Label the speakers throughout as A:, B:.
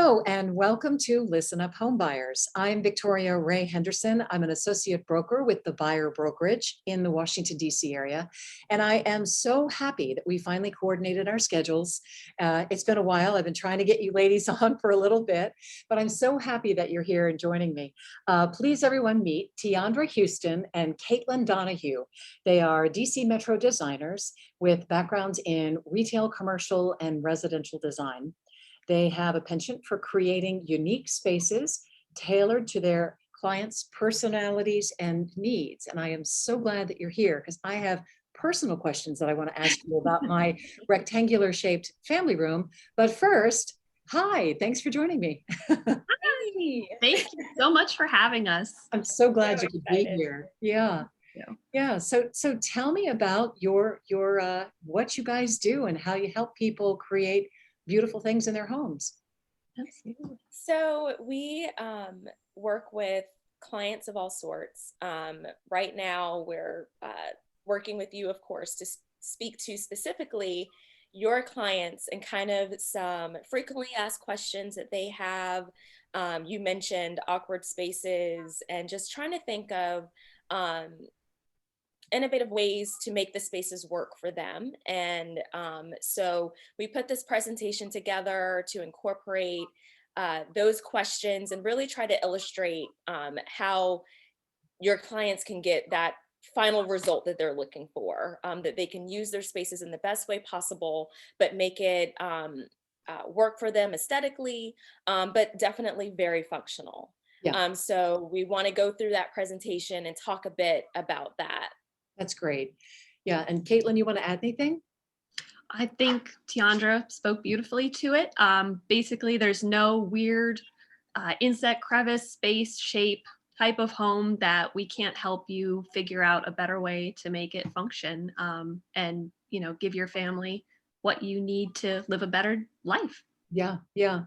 A: Hello and welcome to Listen Up Home Buyers. I'm Victoria Ray Henderson. I'm an associate broker with the Buyer Brokerage in the Washington, D.C. area. And I am so happy that we finally coordinated our schedules. It's been a while. I've been trying to get you ladies on for a little bit, but I'm so happy that you're here and joining me. Please everyone meet TiAndra Houston and Caitlin Donahue. They are D.C. Metro designers with backgrounds in retail, commercial, and residential design. They have a penchant for creating unique spaces tailored to their clients' personalities and needs. And I am so glad that you're here because I have personal questions that I want to ask you about my rectangular shaped family room. But first, hi, thanks for joining me.
B: Hi. Thank you so much for having us.
A: I'm so glad
B: So
A: you could be here. Yeah. Yeah. So tell me about your what you guys do and how you help people create beautiful things in their homes.
B: Absolutely.
C: So we work with clients of all sorts. Right now, we're working with you, of course, to speak to specifically your clients and kind of some frequently asked questions that they have. You mentioned awkward spaces and just trying to think of innovative ways to make the spaces work for them. And so we put this presentation together to incorporate those questions and really try to illustrate how your clients can get that final result that they're looking for, that they can use their spaces in the best way possible, but make it work for them aesthetically, but definitely very functional.
A: Yeah.
C: So we want to go through that presentation and talk a bit about that.
A: That's great. Yeah. And Caitlin, you want to add anything?
B: I think TiAndra spoke beautifully to it. Basically, there's no weird inset, crevice, space, shape type of home that we can't help you figure out a better way to make it function and, give your family what you need to live a better life.
A: Yeah, yeah.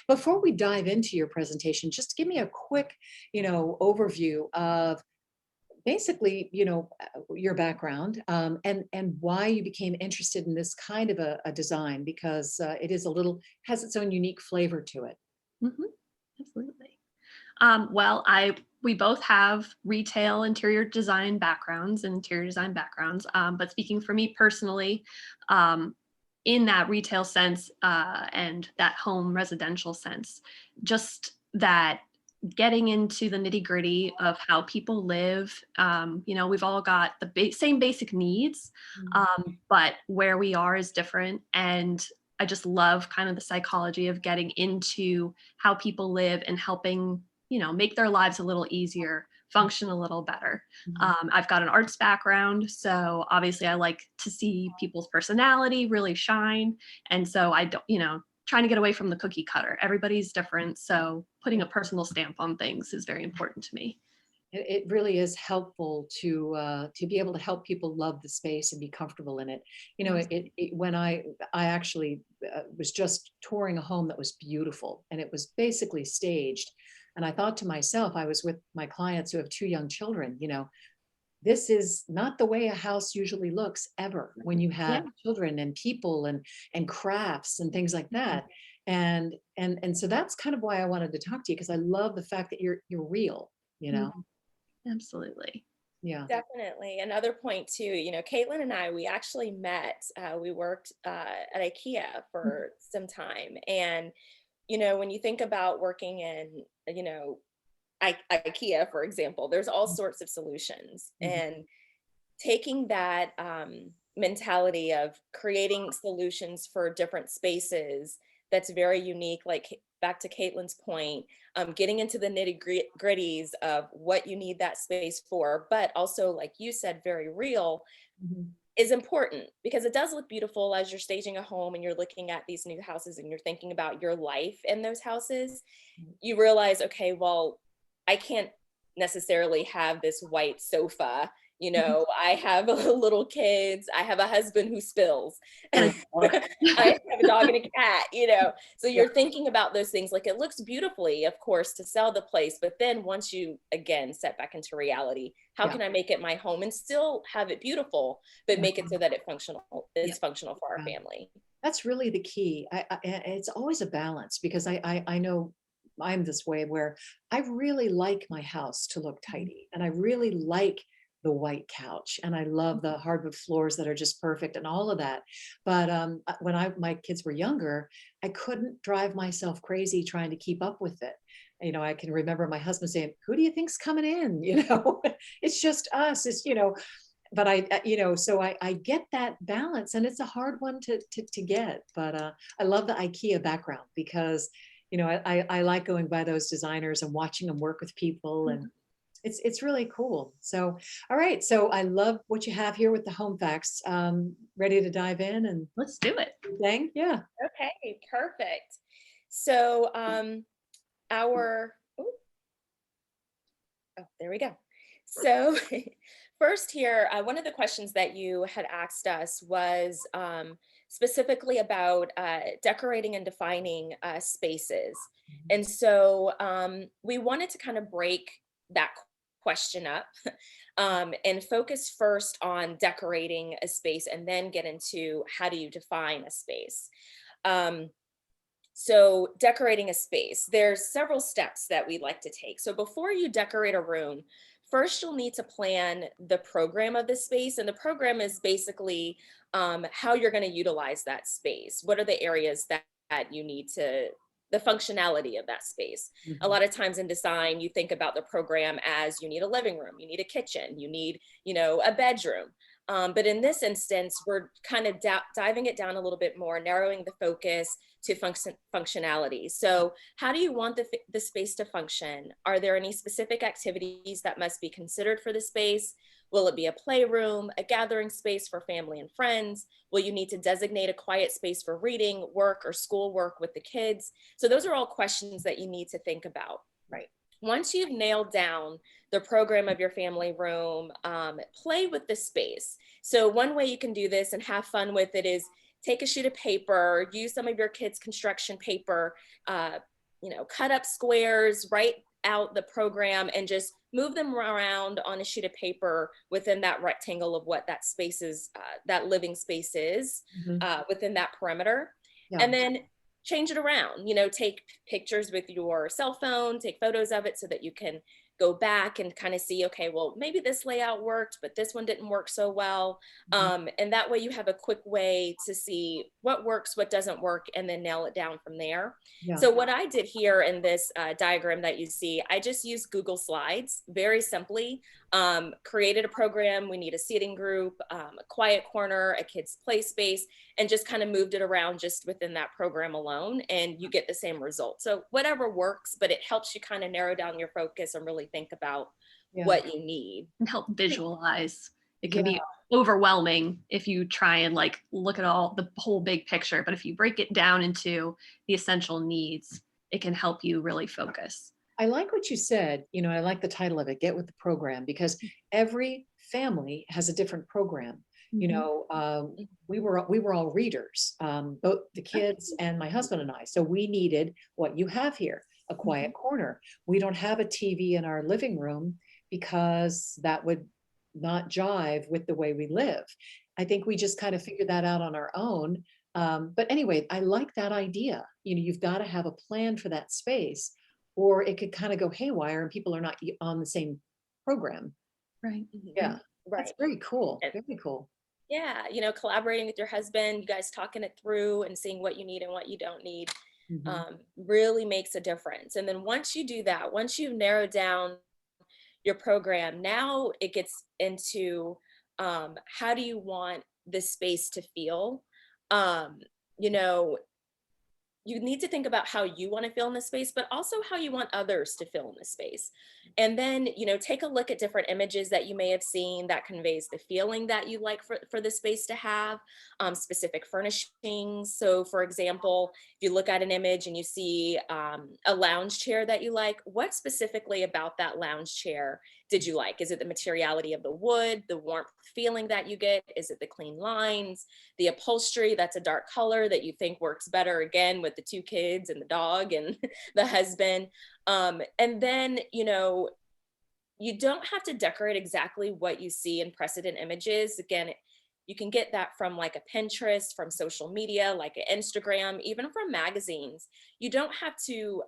A: Before we dive into your presentation, just give me a quick, overview of basically, your background and why you became interested in this kind of a design because it is has its own unique flavor to it.
B: Mm-hmm. Absolutely. We both have retail interior design backgrounds and interior design backgrounds. But speaking for me personally, in that retail sense and that home residential sense, just that getting into the nitty gritty of how people live. We've all got the same basic needs, but where we are is different. And I just love kind of the psychology of getting into how people live and helping, make their lives a little easier, function a little better. I've got an arts background, so obviously I like to see people's personality really shine. And so I don't, trying to get away from the cookie cutter. Everybody's different. So putting a personal stamp on things is very important to me.
A: It really is helpful to be able to help people love the space and be comfortable in it. When I actually was just touring a home that was beautiful and it was basically staged. And I thought to myself, I was with my clients who have two young children, this is not the way a house usually looks ever when you have children and people and crafts and things like that. And so that's kind of why I wanted to talk to you because I love the fact that you're real,
B: Absolutely.
A: Yeah.
C: Definitely. Another point too, Caitlin and I, we actually met, we worked at IKEA for some time. And, when you think about working in, IKEA, for example, there's all sorts of solutions and taking that mentality of creating solutions for different spaces that's very unique, like back to Caitlin's point, getting into the nitty gritties of what you need that space for, but also, like you said, very real is important because it does look beautiful as you're staging a home and you're looking at these new houses and you're thinking about your life in those houses. You realize, okay, well, I can't necessarily have this white sofa. I have little kids. I have a husband who spills. I have a dog and a cat, So you're thinking about those things. Like it looks beautifully, of course, to sell the place. But then once you, again, step back into reality, how can I make it my home and still have it beautiful, but make it so that it's functional for our family?
A: That's really the key. It's always a balance because I know I'm this way where I really like my house to look tidy and I really like the white couch and I love the hardwood floors that are just perfect and all of that. But when my kids were younger, I couldn't drive myself crazy trying to keep up with it. You know, I can remember my husband saying, "Who do you think's coming in?" You know, it's just us. It's, you know, but so I get that balance and it's a hard one to get, but I love the IKEA background because, you know, I like going by those designers and watching them work with people and it's really cool. So, all right. So I love what you have here with the home facts. Ready to dive in and
B: Let's do it.
A: dang, yeah.
C: Okay, perfect. So our, oh, there we go. So first here, one of the questions that you had asked us was specifically about decorating and defining spaces. And so we wanted to kind of break that question up and focus first on decorating a space and then get into how do you define a space. So decorating a space, there's several steps that we like to take. So before you decorate a room, first you'll need to plan the program of the space. And the program is basically how you're going to utilize that space. What are the areas that you need to, the functionality of that space. A lot of times in design, you think about the program as you need a living room, you need a kitchen, you need, you know, a bedroom. But in this instance, we're kind of diving it down a little bit more, narrowing the focus to functionality. So how do you want the space to function? Are there any specific activities that must be considered for the space? Will it be a playroom, a gathering space for family and friends? Will you need to designate a quiet space for reading, work, or school work with the kids? So those are all questions that you need to think about.
A: Right.
C: Once you've nailed down the program of your family room, play with the space. So one way you can do this and have fun with it is take a sheet of paper, use some of your kids' construction paper, you know, cut up squares, write out the program and just move them around on a sheet of paper within that rectangle of what that space is, that living space is within that perimeter.
A: Yeah.
C: And then change it around, you know, take pictures with your cell phone, take photos of it so that you can go back and kind of see, okay, well, maybe this layout worked, but this one didn't work so well. And that way you have a quick way to see what works, what doesn't work, and then nail it down from there.
A: Yeah.
C: So what I did here in this diagram that you see, I just used Google Slides very simply, created a program. We need a seating group, a quiet corner, a kids play space, and just kind of moved it around just within that program alone, and you get the same result. So whatever works, but it helps you kind of narrow down your focus and really think about what you need.
B: And help visualize. It can be overwhelming if you try and like look at all the whole big picture, but if you break it down into the essential needs, it can help you really focus.
A: I like what you said. You know, I like the title of it, Get with the Program, because every family has a different program. You know, we were all readers, both the kids and my husband and I. So we needed what you have here, a quiet corner. We don't have a TV in our living room because that would not jive with the way we live. I think we just kind of figured that out on our own. But anyway, I like that idea. You know, you've got to have a plan for that space, or it could kind of go haywire and people are not on the same program.
B: Right.
A: Yeah. That's very cool. Very cool.
C: Yeah, you know, collaborating with your husband, you guys talking it through and seeing what you need and what you don't need really makes a difference. And then once you do that, once you've narrowed down your program, now it gets into how do you want this space to feel? You know, you need to think about how you want to feel in the space, but also how you want others to feel in the space. And then, you know, take a look at different images that you may have seen that conveys the feeling that you like for the space to have, specific furnishings. So for example, if you look at an image and you see a lounge chair that you like, what specifically about that lounge chair did you like? Is it the materiality of the wood, the warmth feeling that you get? Is it the clean lines, the upholstery that's a dark color that you think works better again with the two kids and the dog and the husband? And then, you know, you don't have to decorate exactly what you see in precedent images. Again, You can get that from like a Pinterest, from social media, like an Instagram, even from magazines. You don't have to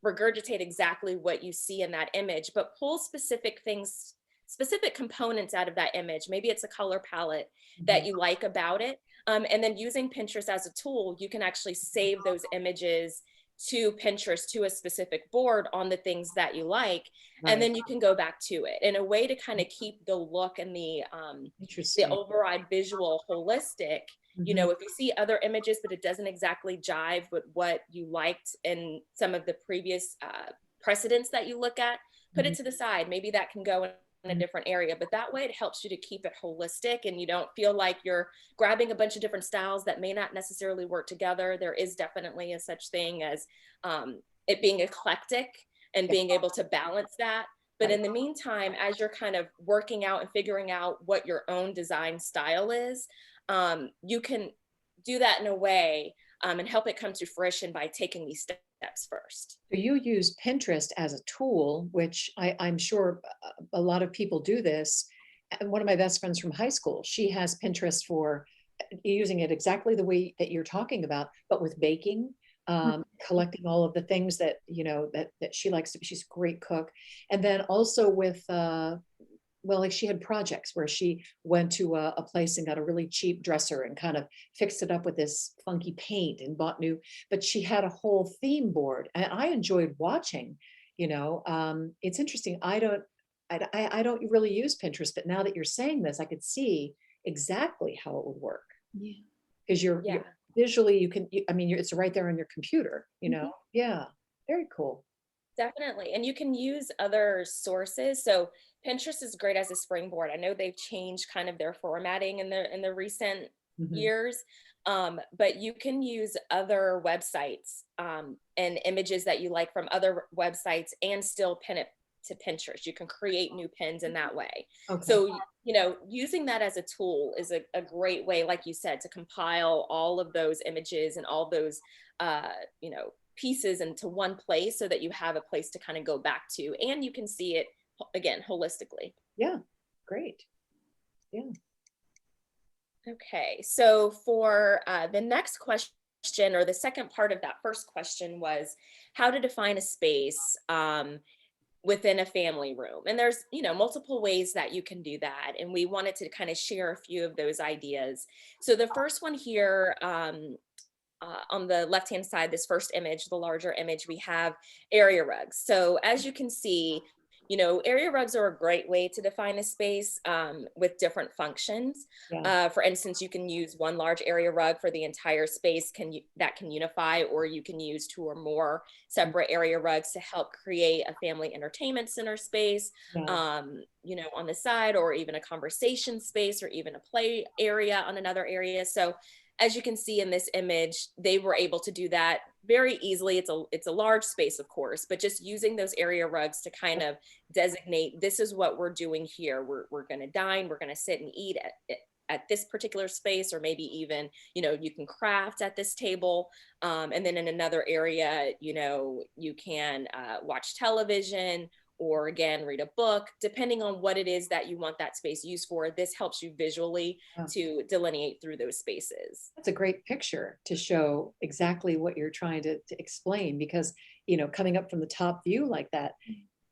C: regurgitate exactly what you see in that image, but pull specific things, specific components out of that image. Maybe it's a color palette that you like about it. And then using Pinterest as a tool, you can actually save those images to Pinterest, to a specific board on the things that you like. And
A: Right.
C: then you can go back to it in a way to kind of keep the look and the
A: Interesting.
C: overall visual holistic. You know, if you see other images, but it doesn't exactly jive with what you liked in some of the previous precedents that you look at, put it to the side. Maybe that can go in a different area, but that way it helps you to keep it holistic and you don't feel like you're grabbing a bunch of different styles that may not necessarily work together. There is definitely a such thing as it being eclectic and being able to balance that. But in the meantime, as you're kind of working out and figuring out what your own design style is, you can do that in a way and help it come to fruition by taking these steps first.
A: So you use Pinterest as a tool, which I'm sure a lot of people do this. And one of my best friends from high school, she has Pinterest for using it exactly the way that you're talking about, but with baking, collecting all of the things that, you know, that she likes to, she's a great cook. And then also with, well, like she had projects where she went to a place and got a really cheap dresser and kind of fixed it up with this funky paint and bought new, but she had a whole theme board and I enjoyed watching, you know, it's interesting. I don't really use Pinterest, but now that you're saying this, I could see exactly how it would work.
B: Yeah.
A: Because you're visually, you can, I mean, it's right there on your computer, you know? Yeah, very cool.
C: Definitely. And you can use other sources. So Pinterest is great as a springboard. I know they've changed kind of their formatting in the recent years, but you can use other websites and images that you like from other websites and still pin it to Pinterest. You can create new pins in that way.
A: Okay.
C: So, you know, using that as a tool is a great way, like you said, to compile all of those images and all those, you know, pieces into one place so that you have a place to kind of go back to and you can see it again holistically.
A: Yeah, great. Yeah.
C: Okay, so for the next question, or the second part of that first question, was how to define a space within a family room. And there's, you know, multiple ways that you can do that. And we wanted to kind of share a few of those ideas. So the first one here, on the left-hand side, this first image, the larger image, we have area rugs. So as you can see, you know, area rugs are a great way to define a space with different functions. For instance, you can use one large area rug for the entire space that can unify, or you can use two or more separate area rugs to help create a family entertainment center space, you know, on the side, or even a conversation space, or even a play area on another area. So as you can see in this image, they were able to do that very easily. It's a large space, of course, but just using those area rugs to kind of designate, this is what we're doing here. We're going to dine, we're going to sit and eat at this particular space, or maybe even, you know, you can craft at this table. And then in another area, you know, you can watch television, or again, read a book, depending on what it is that you want that space used for. This helps you visually to delineate through those spaces.
A: That's a great picture to show exactly what you're trying to explain, because, you know, coming up from the top view like that,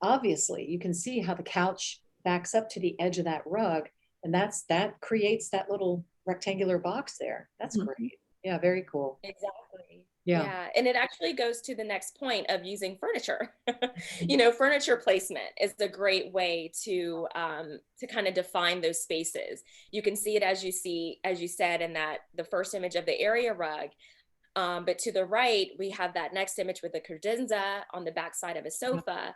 A: obviously you can see how the couch backs up to the edge of that rug, and that creates that little rectangular box there. That's great. Yeah, very cool.
C: Exactly.
A: Yeah.
C: Yeah. And it actually goes to the next point of using furniture. You know, furniture placement is a great way to kind of define those spaces. You can see it as you said, in that the first image of the area rug. But to the right, we have that next image with the credenza on the back side of a sofa,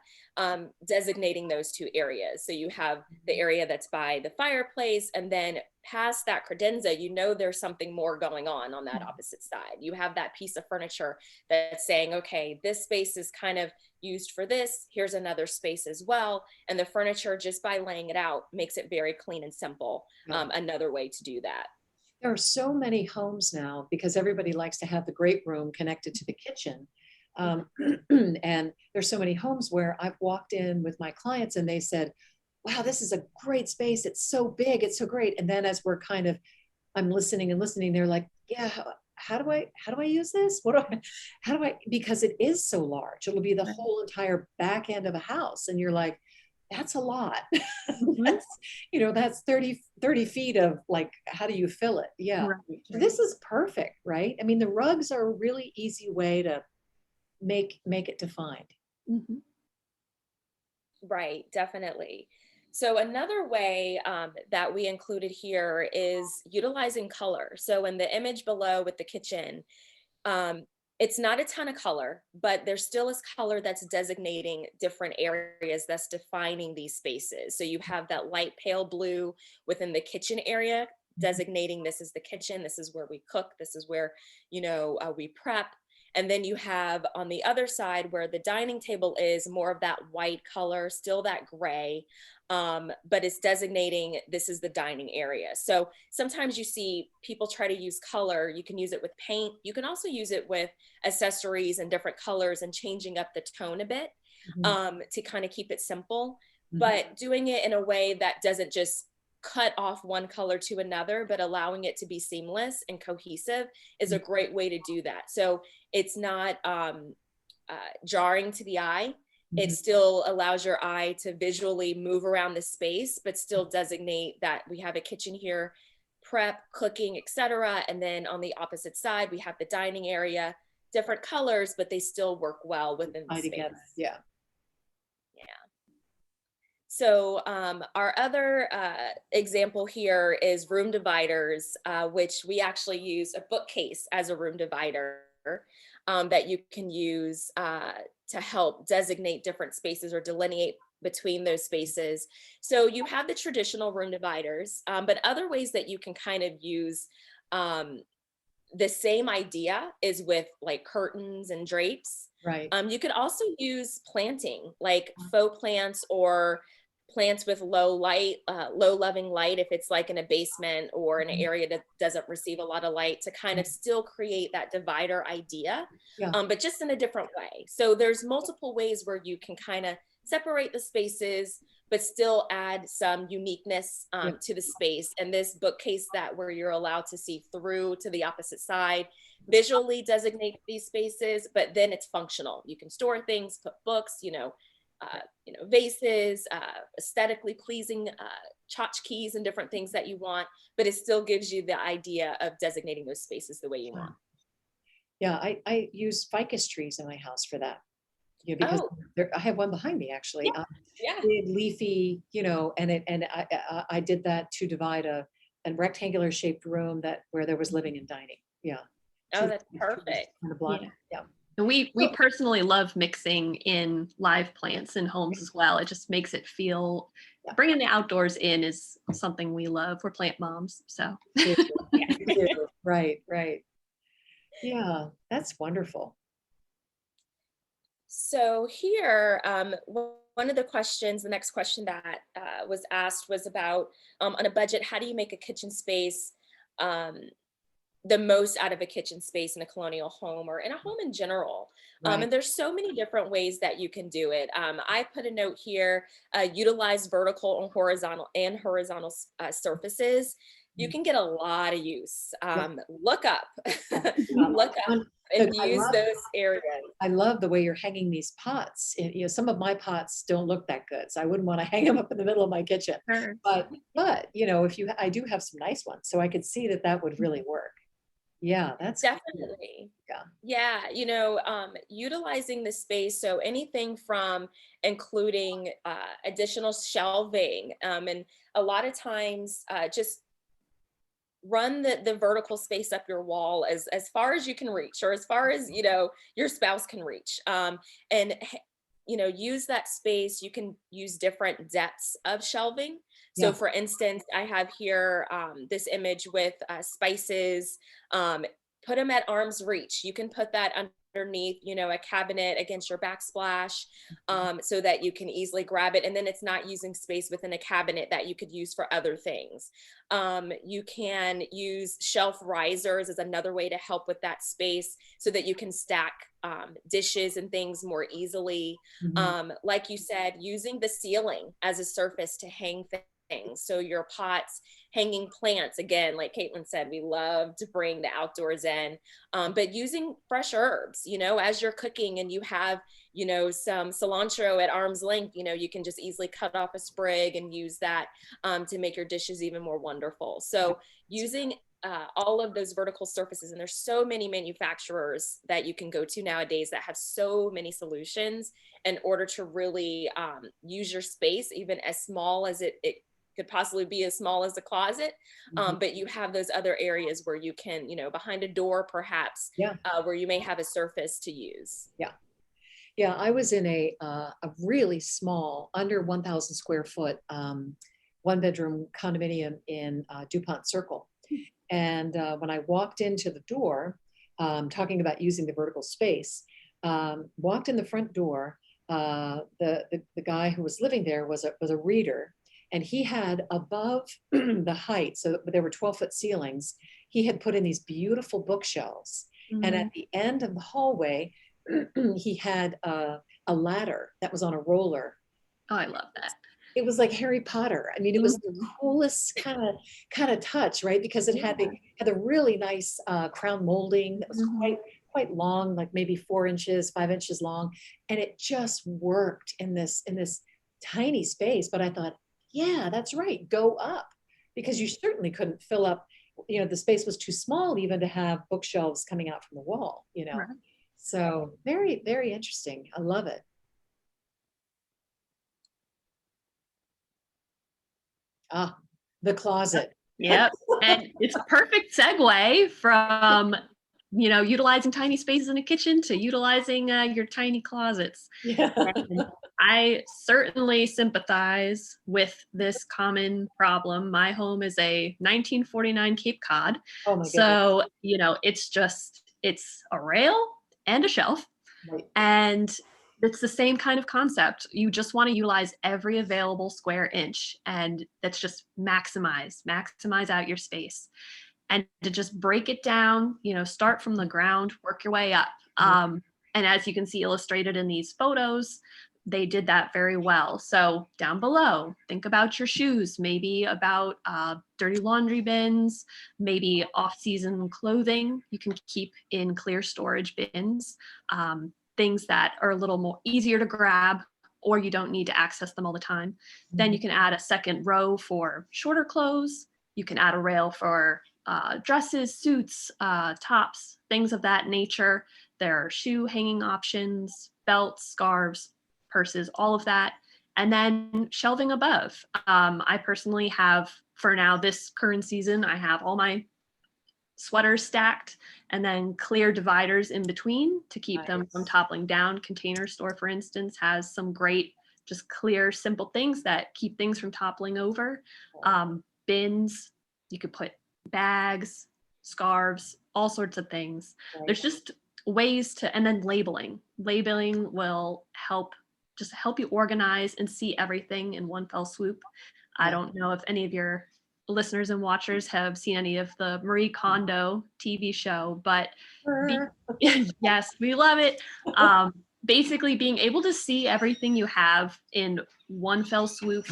C: designating those two areas. So you have the area that's by the fireplace, and then past that credenza, you know, there's something more going on that opposite side. You have that piece of furniture that's saying, okay, this space is kind of used for this. Here's another space as well. And the furniture, just by laying it out, makes it very clean and simple. Another way to do that.
A: There are so many homes now, because everybody likes to have the great room connected to the kitchen. And there's so many homes where I've walked in with my clients and they said, wow, this is a great space. It's so big. It's so great. And then as we're kind of, I'm listening and listening, they're like, yeah, how do I use this? How do I, because it is so large. It'll be the whole entire back end of a house. And you're like, that's a lot. That's, that's 30 feet of like, how do you fill it? Yeah.
B: Right.
A: This is perfect, right? I mean, the rugs are a really easy way to make it defined.
B: Mhm.
C: Right, definitely. So another way that we included here is utilizing color. So in the image below with the kitchen, um, it's not a ton of color, but there still is color that's designating different areas that's defining these spaces. So you have that light pale blue within the kitchen area, designating this is the kitchen, this is where we cook, this is where, we prep. And then you have on the other side where the dining table is more of that white color, still that gray, but it's designating this is the dining area. So sometimes you see people try to use color. You can use it with paint. You can also use it with accessories and different colors and changing up the tone a bit to kind of keep it simple, but doing it in a way that doesn't just cut off one color to another, but allowing it to be seamless and cohesive is a great way to do that. So it's not jarring to the eye. It still allows your eye to visually move around the space, but still designate that we have a kitchen here, prep, cooking, etc. And then on the opposite side, we have the dining area, different colors, but they still work well within the space.
A: Together. Yeah.
C: So our other example here is room dividers, which we actually use a bookcase as a room divider that you can use to help designate different spaces or delineate between those spaces. So you have the traditional room dividers, but other ways that you can kind of use the same idea is with like curtains and drapes.
A: Right.
C: You could also use planting, like faux plants or plants with low light, low loving light, if it's like in a basement or an area that doesn't receive a lot of light, to kind of still create that divider idea, but just in a different way. So there's multiple ways where you can kind of separate the spaces, but still add some uniqueness to the space. And this bookcase that where you're allowed to see through to the opposite side, visually designate these spaces, but then it's functional. You can store things, put books, vases, aesthetically pleasing tchotchkes and different things that you want, but it still gives you the idea of designating those spaces the way you want.
A: Yeah, I use ficus trees in my house for that. Because I have one behind me actually. Big, leafy, and I did that to divide a rectangular shaped room where there was living and dining. Yeah.
C: Oh, that's perfect.
A: Yeah.
B: And we personally love mixing in live plants in homes as well. It just makes it feel, bringing the outdoors in is something we love. We're plant moms, so.
A: Right. Yeah, that's wonderful.
C: So here, one of the questions, the next question that was asked was about, on a budget, how do you make a kitchen space the most out of a kitchen space in a colonial home or in a home in general? And there's so many different ways that you can do it. I put a note here, utilize vertical and horizontal surfaces. You can get a lot of use. Look up and use those areas.
A: I love the way you're hanging these pots. Some of my pots don't look that good, so I wouldn't want to hang them up in the middle of my kitchen.
B: Sure.
A: But I do have some nice ones, so I could see that would really work. Yeah, that's
C: definitely
A: cool.
C: Yeah, utilizing the space. So anything from including additional shelving, and a lot of times just run the vertical space up your wall as far as you can reach, or as far as your spouse can reach, and use that space. You can use different depths of shelving. So for instance, I have here this image with spices. Put them at arm's reach. You can put that underneath, you know, a cabinet against your backsplash, so that you can easily grab it. And then it's not using space within a cabinet that you could use for other things. You can use shelf risers as another way to help with that space so that you can stack dishes and things more easily. Like you said, using the ceiling as a surface to hang things. So your pots, hanging plants, again, like Caitlin said, we love to bring the outdoors in, but using fresh herbs, you know, as you're cooking and you have, you know, some cilantro at arm's length, you know, you can just easily cut off a sprig and use that to make your dishes even more wonderful. So using all of those vertical surfaces, and there's so many manufacturers that you can go to nowadays that have so many solutions in order to really use your space, even as small as it could possibly be, as small as a closet. But you have those other areas where you can, you know, behind a door, perhaps, where you may have a surface to use.
A: Yeah, I was in a really small, under 1,000 square foot, one bedroom condominium in DuPont Circle. And when I walked into the door, talking about using the vertical space, walked in the front door, the guy who was living there was a reader, and he had above the height, so there were 12-foot ceilings, he had put in these beautiful bookshelves. And at the end of the hallway, he had a ladder that was on a roller.
B: Oh, I love that.
A: It was like Harry Potter. I mean, it was the coolest kind of touch, right? Because it had the really nice crown molding that was quite long, like maybe 4 inches, 5 inches long, and it just worked in this tiny space. But I thought, yeah, that's right, go up, because you certainly couldn't fill up. You know, the space was too small even to have bookshelves coming out from the wall. You know, so very, very interesting. I love it. Ah, the closet.
B: Yep. And it's a perfect segue from, you know, utilizing tiny spaces in a kitchen to utilizing your tiny closets.
A: Yeah.
B: And I certainly sympathize with this common problem. My home is a 1949 Cape Cod.
A: Oh my goodness.
B: So, you know, it's a rail and a shelf.
A: Right.
B: And it's the same kind of concept. You just want to utilize every available square inch, and that's just maximize out your space, and to just break it down, you know, start from the ground, work your way up. And as you can see illustrated in these photos, they did that very well. So down below, think about your shoes, maybe about dirty laundry bins, maybe off-season clothing you can keep in clear storage bins. Things that are a little more easier to grab, or you don't need to access them all the time. Then you can add a second row for shorter clothes. You can add a rail for dresses, suits, tops, things of that nature. There are shoe hanging options, belts, scarves, purses, all of that. And then shelving above. I personally have, for now, this current season, I have all my sweaters stacked and then clear dividers in between to keep them from toppling down. Container Store, for instance, has some great, just clear, simple things that keep things from toppling over. Bins, you could put bags, scarves, all sorts of things. There's just ways to, and then labeling. Labeling will help you organize and see everything in one fell swoop. I don't know if any of your listeners and watchers have seen any of the Marie Kondo TV show, but yes, we love it. Basically being able to see everything you have in one fell swoop,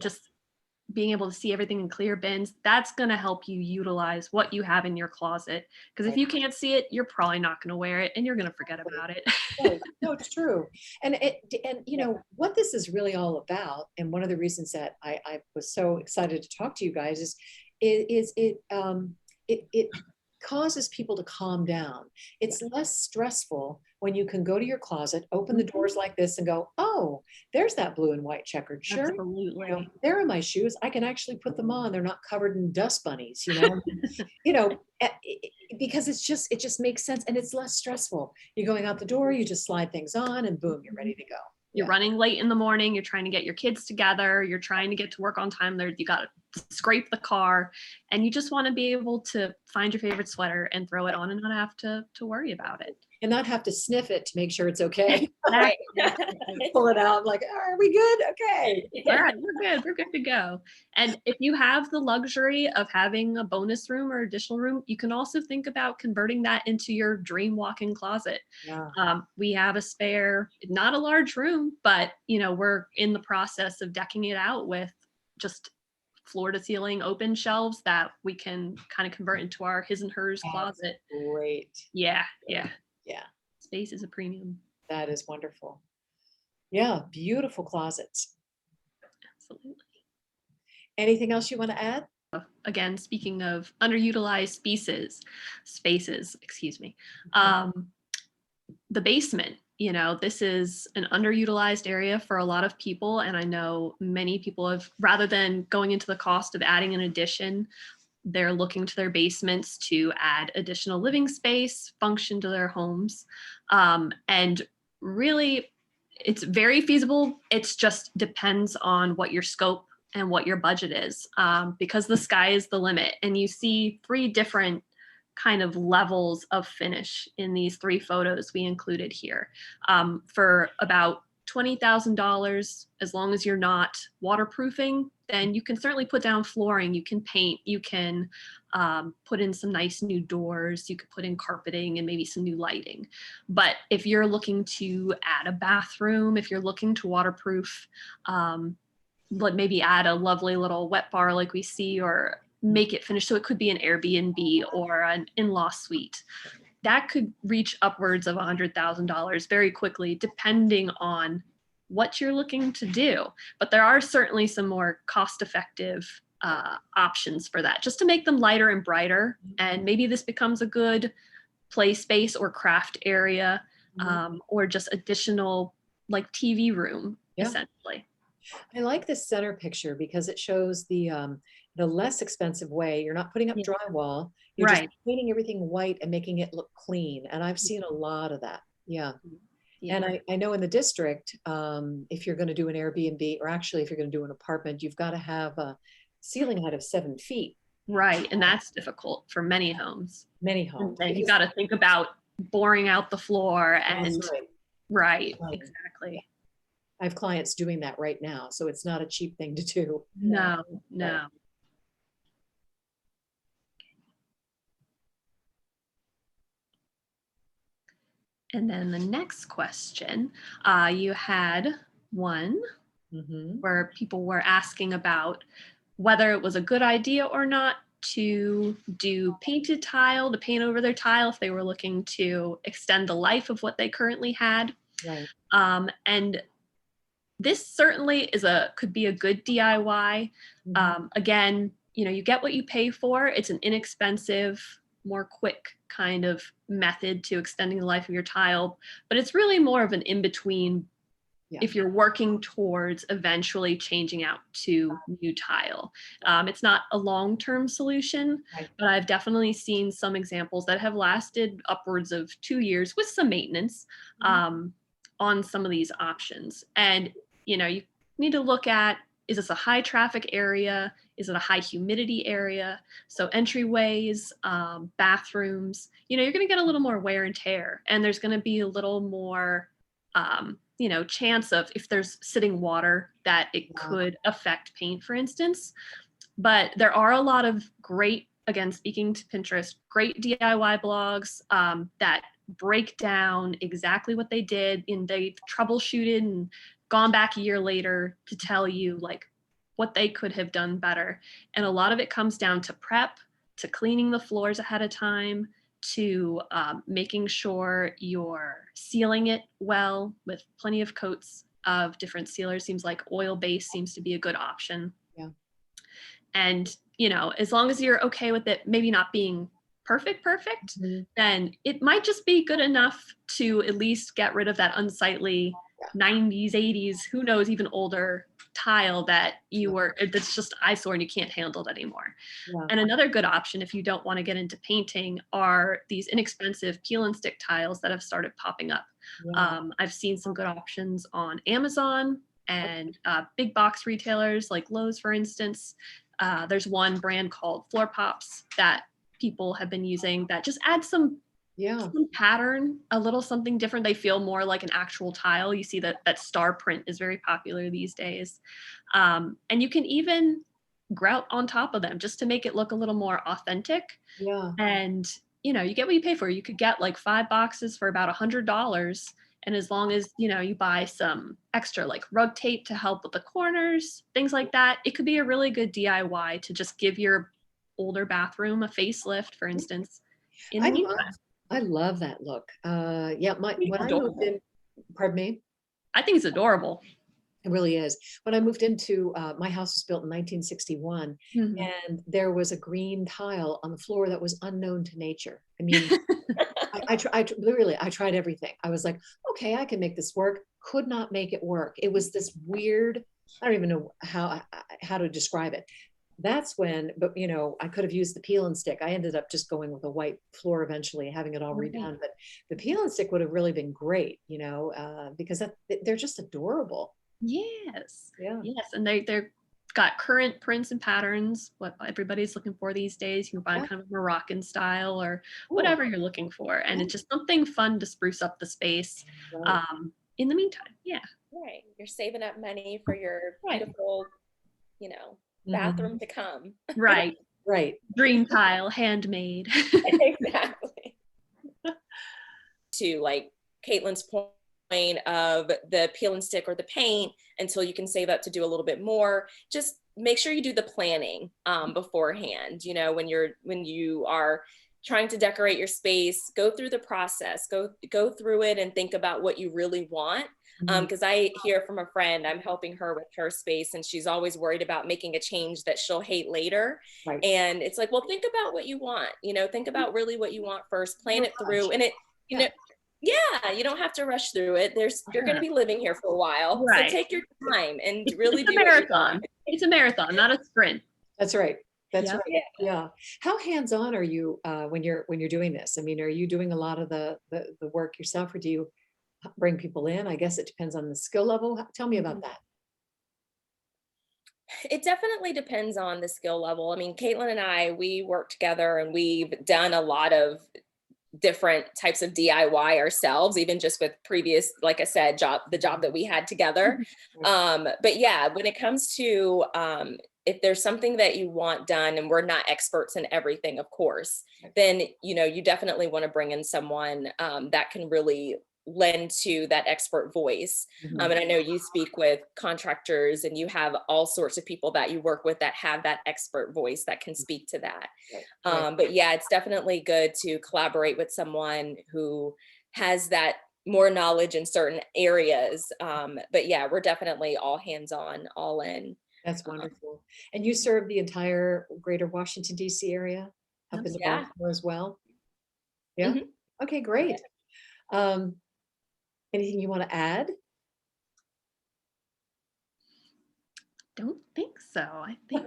B: just being able to see everything in clear bins, that's going to help you utilize what you have in your closet. Because if you can't see it, you're probably not going to wear it and you're going to forget about it.
A: No, it's true. And you know, what this is really all about, and one of the reasons that I was so excited to talk to you guys is it causes people to calm down. It's less stressful when you can go to your closet, open the doors like this and go, oh, there's that blue and white checkered shirt.
B: Absolutely.
A: You know, there are my shoes. I can actually put them on. They're not covered in dust bunnies, you know, you know, because it just makes sense and it's less stressful. You're going out the door, you just slide things on and boom, you're ready to go.
B: You're running late in the morning. You're trying to get your kids together. You're trying to get to work on time. You got to scrape the car, and you just want to be able to find your favorite sweater and throw it on and not have to worry about it.
A: and not have to sniff it to make sure it's okay.
C: Right.
A: Pull it out like, are we good? Okay.
B: All right, we're good. We're good to go. And if you have the luxury of having a bonus room or additional room, you can also think about converting that into your dream walk-in closet.
A: Yeah.
B: We have a spare, not a large room, but we're in the process of decking it out with just floor to ceiling open shelves that we can kind of convert into our his and hers closet.
A: Great.
B: Yeah. Space is a premium.
A: That is wonderful. Yeah, beautiful closets.
B: Absolutely.
A: Anything else you want to add?
B: Again, speaking of underutilized spaces, excuse me. The basement, this is an underutilized area for a lot of people. And I know many people have, rather than going into the cost of adding an addition, they're looking to their basements to add additional living space, function to their homes. And really, it's very feasible. It's just depends on what your scope and what your budget is, because the sky is the limit. And you see 3 different kind of levels of finish in these 3 photos we included here. For about $20,000, as long as you're not waterproofing, then you can certainly put down flooring, you can paint, you can put in some nice new doors, you could put in carpeting and maybe some new lighting. But if you're looking to add a bathroom, if you're looking to waterproof, maybe add a lovely little wet bar like we see, or make it finish so it could be an Airbnb or an in-law suite, that could reach upwards of $100,000 very quickly, depending on what you're looking to do. But there are certainly some more cost-effective options for that, just to make them lighter and brighter. And maybe this becomes a good play space or craft area, or just additional like TV room, essentially.
A: I like this center picture because it shows the less expensive way. You're not putting up drywall. You're just painting everything white and making it look clean. And I've seen a lot of that. Yeah. And I know in the district, if you're going to do an Airbnb, or actually if you're going to do an apartment, you've got to have a ceiling height of 7 feet.
B: Right. And that's difficult for many homes.
A: Many homes.
B: And you got to think about boring out the floor and right. Exactly.
A: I have clients doing that right now, so it's not a cheap thing to do.
B: No.
A: Right.
B: And then the next question, you had one where people were asking about whether it was a good idea or not to do painted tile, to paint over their tile if they were looking to extend the life of what they currently had.
A: Right.
B: And this certainly could be a good DIY. Again, you get what you pay for. It's an inexpensive, more quick kind of method to extending the life of your tile, but it's really more of an in-between if you're working towards eventually changing out to new tile. It's not a long-term solution, but I've definitely seen some examples that have lasted upwards of 2 years with some maintenance on some of these options. And you need to look at, is this a high traffic area? Is it a high humidity area? So entryways, bathrooms, you're going to get a little more wear and tear, and there's going to be a little more, chance of, if there's sitting water, that it could affect paint, for instance. But there are a lot of great, again, speaking to Pinterest, great DIY blogs that break down exactly what they did, and they've troubleshooted and gone back a year later to tell you like what they could have done better. And a lot of it comes down to prep, to cleaning the floors ahead of time, to making sure you're sealing it well with plenty of coats of different sealers. Seems like oil-based seems to be a good option.
A: Yeah.
B: And, as long as you're okay with it maybe not being perfect, then it might just be good enough to at least get rid of that unsightly 90s, 80s, who knows, even older tile that that's just eyesore and you can't handle it anymore. And another good option, if you don't want to get into painting, are these inexpensive peel and stick tiles that have started popping up. I've seen some good options on Amazon and big box retailers like Lowe's, for instance. There's one brand called Floor Pops that people have been using that just adds some
A: Yeah.
B: some pattern, a little something different. They feel more like an actual tile. You see that star print is very popular these days. And you can even grout on top of them just to make it look a little more authentic.
A: Yeah.
B: And you get what you pay for. You could get like 5 boxes for about $100. And as long as you buy some extra like rug tape to help with the corners, things like that, it could be a really good DIY to just give your older bathroom a facelift, for instance, in
A: I
B: the
A: love,
B: meantime.
A: I love that look. Yeah,
B: It's
A: when I moved
B: adorable.
A: in, pardon me,
B: I think it's adorable.
A: it really is. When I moved into, my house was built in 1961,
B: Mhm.
A: and there was a green tile on the floor that was unknown to nature. I mean, literally, I tried everything. I was like, okay, I can make this work. Could not make it work. It was this weird, I don't even know how to describe it. That's when, but I could have used the peel and stick. I ended up just going with a white floor eventually, having it all
B: Right.
A: redone. But the peel and stick would have really been great, because they're just adorable.
B: Yes.
A: Yeah.
B: Yes. And they're got current prints and patterns, what everybody's looking for these days. You can find
A: Yeah.
B: kind of Moroccan style or
A: Cool.
B: whatever you're looking for. And
A: Yeah.
B: it's just something fun to spruce up the space
A: Right.
B: in the meantime. Yeah.
C: Right. You're saving up money for your
B: Right.
C: beautiful, you know,
A: Mhm.
C: bathroom to come.
B: Right.
A: Right.
B: Dream tile, handmade.
C: Exactly. To like Caitlin's point of the peel and stick or the paint until you can save up to do a little bit more. Just make sure you do the planning beforehand. When you are trying to decorate your space, go through the process, go through it and think about what you really want.
A: Mhm.
C: Because I hear from a friend, I'm helping her with her space, and she's always worried about making a change that she'll hate later.
A: Right.
C: And it's like, well, think about what you want. Think about really what you want first, plan
A: No
C: it through,
A: rush.
C: and you
A: Yeah.
C: know, yeah, you don't have to rush through it. You're going to
B: Yeah.
C: be living here for a while, so
B: Right.
C: take your time and
B: It's
C: really
B: a
C: do what you want.
B: marathon. It's a marathon, not a sprint.
A: That's right. That's
B: Yeah.
A: right.
C: Yeah.
A: Yeah. How hands-on are you when you're doing this? I mean, are you doing a lot of the work yourself, or do you bring people in? I guess it depends on the skill level. Tell me about
B: Mhm.
A: that.
C: It definitely depends on the skill level. I mean, Caitlin and I, we work together and we've done a lot of different types of DIY ourselves, even just with previous, like I said, the job that we had together.
B: Mhm.
A: Right.
C: But yeah, when it comes to if there's something that you want done, and we're not experts in everything, of course,
A: Right.
C: then you definitely want to bring in someone that can really lend to that expert voice.
A: Mhm.
C: And I know you speak with contractors and you have all sorts of people that you work with that have that expert voice that can speak to that.
A: Right. Right.
C: But yeah, it's definitely good to collaborate with someone who has that more knowledge in certain areas. But yeah, we're definitely all hands on, all in.
A: That's
C: Um,
A: wonderful. And you serve the entire greater Washington, D.C. area, up into
B: Absolutely.
C: yeah.
A: Baltimore as well? Yeah.
C: Mhm.
A: Okay,
C: Yeah.
A: great. Um, anything you want to add?
B: Don't think so. I think,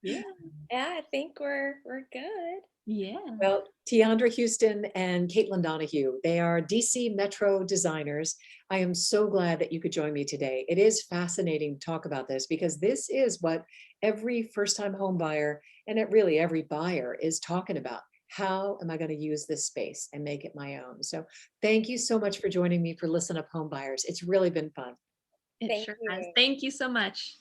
B: yeah.
C: Yeah, I think we're good.
B: Yeah.
A: Well, TiAndra Houston and Caitlin Donahue, they are DC Metro designers. I am so glad that you could join me today. It is fascinating to talk about this because this is what every first-time home buyer and really every buyer is talking about. How am I going to use this space and make it my own? So thank you so much for joining me for Listen Up Home Buyers. It's really been fun.
B: It
C: Thank
B: sure has.
C: you.
B: Thank you so much.